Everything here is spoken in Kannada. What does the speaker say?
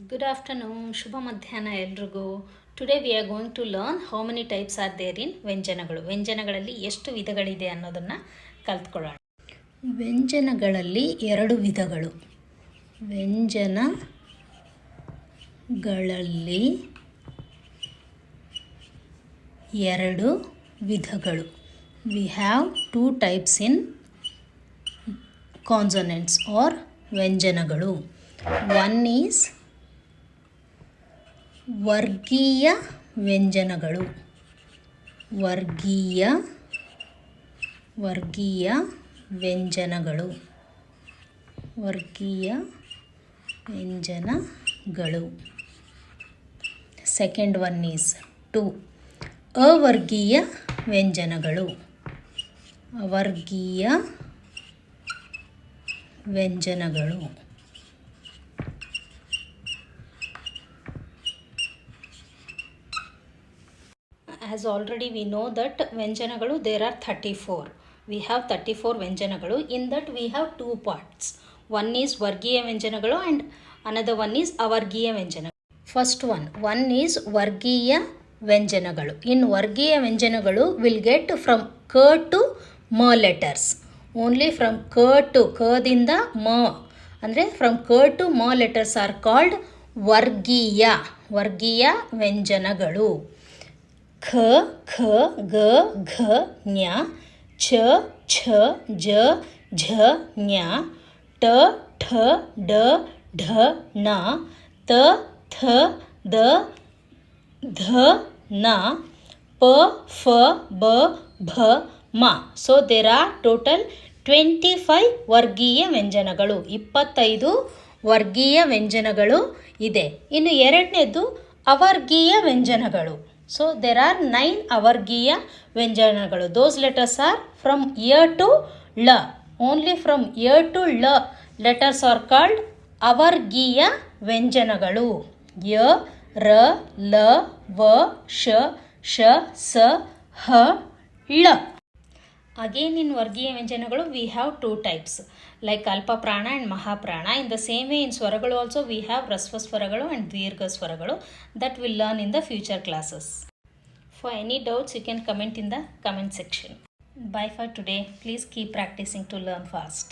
Good afternoon, Shubha Madhyana ಎಲ್ರಿಗೂ. Today we are going to learn how many types are there in ವ್ಯಂಜನಗಳು. ವ್ಯಂಜನಗಳಲ್ಲಿ ಎಷ್ಟು ವಿಧಗಳಿದೆ ಅನ್ನೋದನ್ನು ಕಲ್ತ್ಕೊಳ್ಳೋಣ. ವ್ಯಂಜನಗಳಲ್ಲಿ ಎರಡು ವಿಧಗಳು. ವ್ಯಂಜನಗಳಲ್ಲಿ ಎರಡು ವಿಧಗಳು. We have two types in consonants or ವ್ಯಂಜನಗಳು. One is ವರ್ಗೀಯ ವ್ಯಂಜನಗಳು. ವರ್ಗೀಯ ವ್ಯಂಜನಗಳು. ವರ್ಗೀಯ ವ್ಯಂಜನಗಳು. ಸೆಕೆಂಡ್ ಒನ್ ಈಸ್ ಟು ಅವರ್ಗೀಯ ವ್ಯಂಜನಗಳು. ಅವರ್ಗೀಯ ವ್ಯಂಜನಗಳು. As already we know that ವ್ಯಂಜನಗಳು there are 34. We have 34 ವ್ಯಂಜನಗಳು. In that we have two parts. One is ವರ್ಗೀಯ ವ್ಯಂಜನಗಳು and another one is ಅವರ್ಗೀಯ ವ್ಯಂಜನಗಳು. First one is ವರ್ಗೀಯ ವ್ಯಂಜನಗಳು. In ವರ್ಗೀಯ ವ್ಯಂಜನಗಳು will get from k to m letters. Only from k to ದಿಂದ ಮ ಅಂದರೆ from k to m letters are called ವರ್ಗೀಯ ವ್ಯಂಜನಗಳು. ಖ ಖ ಗ ಘ ಞ ಛ ಛ ಜ ಝ ಞ ಟ ಠ ಡ ಢ ಣ ತ ಥ ದ ಧ ನ ಪ ಫ ಬ ಭ ಮ. ಸೊ ದೇರ್ ಆರ್ ಟೋಟಲ್ 25 ವರ್ಗೀಯ ವ್ಯಂಜನಗಳು. 25 ವರ್ಗೀಯ ವ್ಯಂಜನಗಳು ಇದೆ. ಇನ್ನು ಎರಡನೇದು ಅವರ್ಗೀಯ ವ್ಯಂಜನಗಳು. So there are 9 ಅವರ್ಗೀಯ ವ್ಯಂಜನಗಳು. Those letters are from A to L. Only from A to L letters are called ಅವರ್ಗೀಯ ವ್ಯಂಜನಗಳು. ಯ ರ ಲ ವ ಶ ಶ ಸ ಹ ಳ. Again in ವರ್ಗೀಯ ವ್ಯಂಜನಗಳು we have two types like ಅಲ್ಪ ಪ್ರಾಣ and ಮಹಾಪ್ರಾಣ. In the same way in ಸ್ವರಗಳು also we have ರಸ್ವ ಸ್ವರಗಳು and ದೀರ್ಘ ಸ್ವರಗಳು that we'll learn in the future classes. For any doubts you can comment in the comment section. Bye for today. Please keep practicing to learn fast.